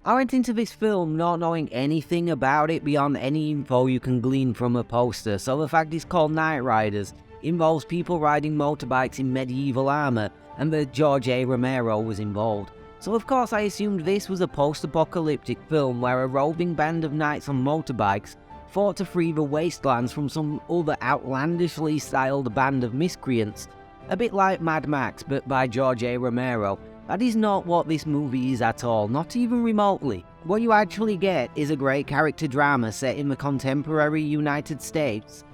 I went into this film not knowing anything about it beyond any info you can glean from a poster, so the fact it's called Knightriders involves people riding motorbikes in medieval armour, and that George A. Romero was involved. So of course I assumed this was a post-apocalyptic film where a roving band of knights on motorbikes fought to free the wastelands from some other outlandishly styled band of miscreants. A bit like Mad Max, but by George A. Romero. That is not what this movie is at all, not even remotely. What you actually get is a great character drama set in the contemporary United States,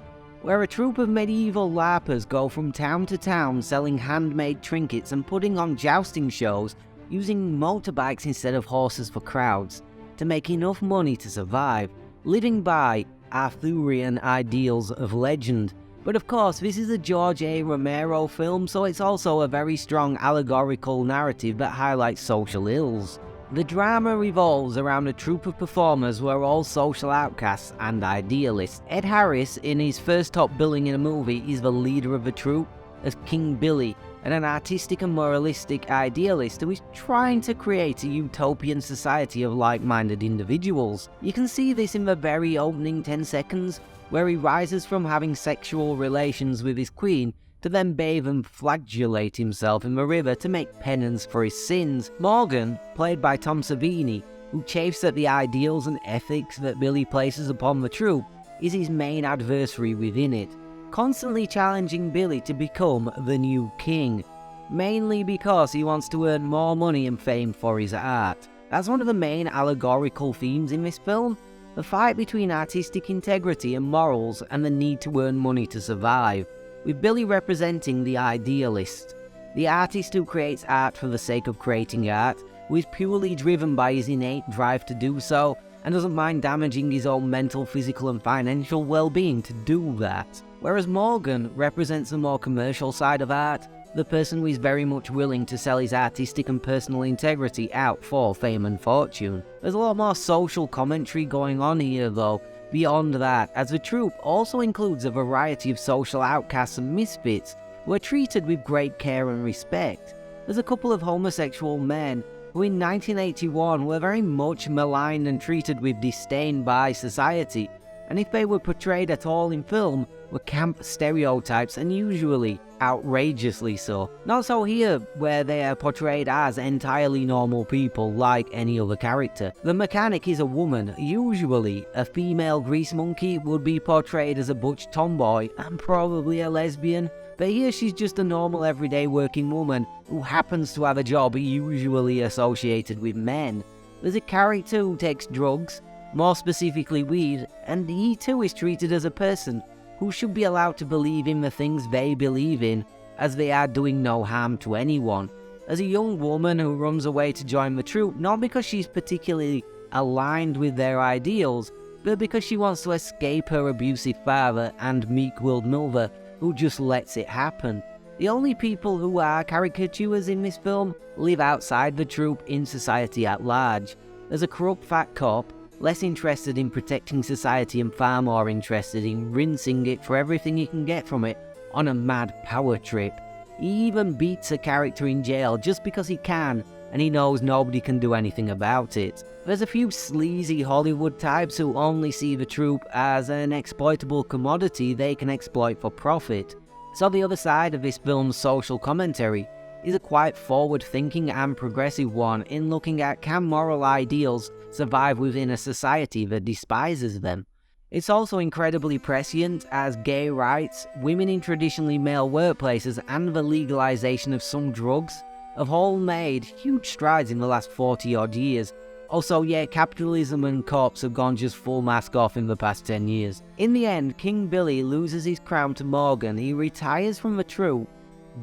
where a troupe of medieval LARPers go from town to town selling handmade trinkets and putting on jousting shows using motorbikes instead of horses for crowds, to make enough money to survive, living by Arthurian ideals of legend. But of course, this is a George A. Romero film, so it's also a very strong allegorical narrative that highlights social ills. The drama revolves around a troupe of performers who are all social outcasts and idealists. Ed Harris, in his first top billing in a movie, is the leader of the troupe as King Billy, and an artistic and moralistic idealist who is trying to create a utopian society of like-minded individuals. You can see this in the very opening 10 seconds, where he rises from having sexual relations with his queen to then bathe and flagellate himself in the river to make penance for his sins. Morgan, played by Tom Savini, who chafes at the ideals and ethics that Billy places upon the troupe, is his main adversary within it, constantly challenging Billy to become the new king, mainly because he wants to earn more money and fame for his art. That's one of the main allegorical themes in this film, the fight between artistic integrity and morals and the need to earn money to survive, with Billy representing the idealist, the artist who creates art for the sake of creating art, who is purely driven by his innate drive to do so, and doesn't mind damaging his own mental, physical and financial well-being to do that. Whereas Morgan represents the more commercial side of art, the person who is very much willing to sell his artistic and personal integrity out for fame and fortune. There's a lot more social commentary going on here though, beyond that, as the troupe also includes a variety of social outcasts and misfits who are treated with great care and respect. There's a couple of homosexual men who in 1981 were very much maligned and treated with disdain by society, and if they were portrayed at all in film, were camp stereotypes and usually outrageously so. Not so here, where they are portrayed as entirely normal people like any other character. The mechanic is a woman. Usually, a female grease monkey would be portrayed as a butch tomboy and probably a lesbian, but here she's just a normal everyday working woman who happens to have a job usually associated with men. There's a character who takes drugs, more specifically weed, and he too is treated as a person who should be allowed to believe in the things they believe in, as they are doing no harm to anyone. As a young woman who runs away to join the troupe, not because she's particularly aligned with their ideals, but because she wants to escape her abusive father and meek-willed mother, who just lets it happen. The only people who are caricatures in this film live outside the troupe in society at large. There's a corrupt fat cop, less interested in protecting society and far more interested in rinsing it for everything he can get from it on a mad power trip. He even beats a character in jail just because he can, and he knows nobody can do anything about it. There's a few sleazy Hollywood types who only see the troupe as an exploitable commodity they can exploit for profit. So the other side of this film's social commentary is a quite forward-thinking and progressive one in looking at can moral ideals survive within a society that despises them. It's also incredibly prescient as gay rights, women in traditionally male workplaces and the legalization of some drugs have all made huge strides in the last 40-odd years. Also, yeah, capitalism and cops have gone just full mask off in the past 10 years. In the end, King Billy loses his crown to Morgan, he retires from the troupe,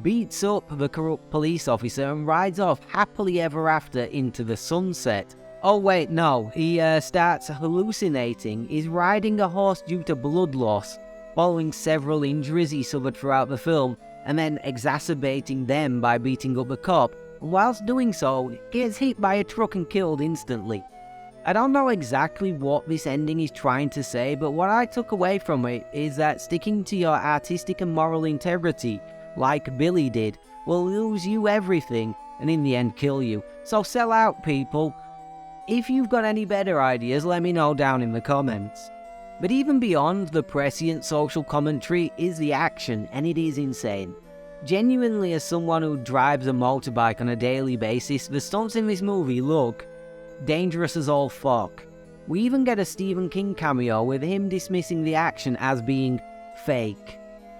beats up the corrupt police officer and rides off happily ever after into the sunset. Oh wait, no, he starts hallucinating. He's riding a horse due to blood loss, following several injuries he suffered throughout the film, and then exacerbating them by beating up a cop, and whilst doing so, gets hit by a truck and killed instantly. I don't know exactly what this ending is trying to say, but what I took away from it is that sticking to your artistic and moral integrity, like Billy did, will lose you everything and in the end kill you. So sell out, people. If you've got any better ideas, let me know down in the comments. But even beyond the prescient social commentary is the action, and it is insane. Genuinely, as someone who drives a motorbike on a daily basis, the stunts in this movie look dangerous as all fuck. We even get a Stephen King cameo with him dismissing the action as being fake,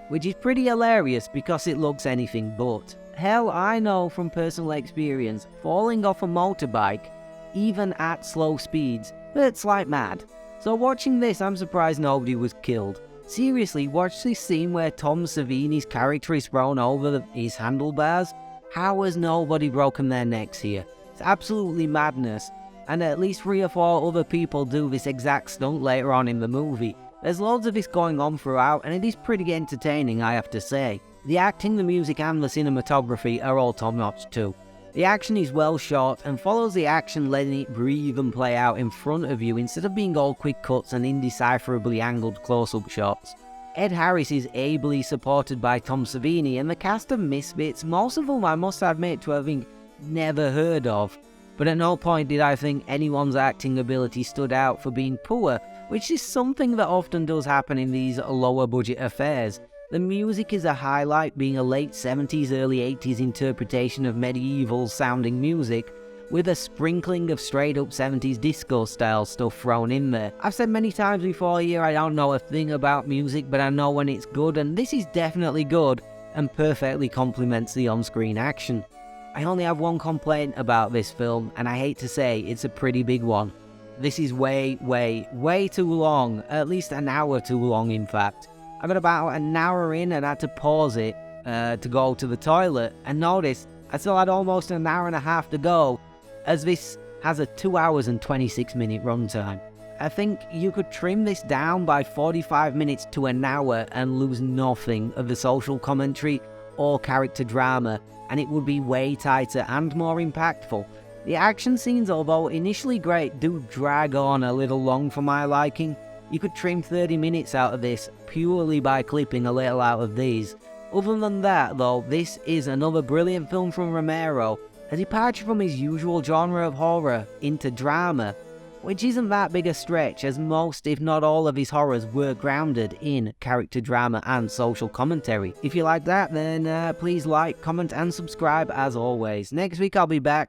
which is pretty hilarious because it looks anything but. Hell, I know from personal experience, falling off a motorbike, even at slow speeds, hurts like mad. So watching this, I'm surprised nobody was killed. Seriously, watch this scene where Tom Savini's character is thrown over his handlebars. How has nobody broken their necks here? It's absolutely madness. And at least 3 or 4 other people do this exact stunt later on in the movie. There's loads of this going on throughout, and it is pretty entertaining, I have to say. The acting, the music, and the cinematography are all top-notch too. The action is well shot and follows the action, letting it breathe and play out in front of you instead of being all quick cuts and indecipherably angled close-up shots. Ed Harris is ably supported by Tom Savini, and the cast of misfits, most of whom I must admit to having never heard of. But at no point did I think anyone's acting ability stood out for being poor, which is something that often does happen in these lower budget affairs. The music is a highlight, being a late 70s, early 80s interpretation of medieval sounding music, with a sprinkling of straight up 70s disco style stuff thrown in there. I've said many times before here I don't know a thing about music, but I know when it's good, and this is definitely good and perfectly complements the on-screen action. I only have one complaint about this film, and I hate to say it's a pretty big one. This is way too long, at least an hour too long in fact. I got about an hour in and had to pause it to go to the toilet, and notice I still had almost an hour and a half to go, as this has a 2 hours and 26 minute runtime. I think you could trim this down by 45 minutes to an hour and lose nothing of the social commentary or character drama, and it would be way tighter and more impactful. The action scenes, although initially great, do drag on a little long for my liking. You could trim 30 minutes out of this purely by clipping a little out of these. Other than that though, this is another brilliant film from Romero, a departure from his usual genre of horror into drama, which isn't that big a stretch, as most if not all of his horrors were grounded in character drama and social commentary. If you like that, then please like, comment and subscribe as always. Next week I'll be back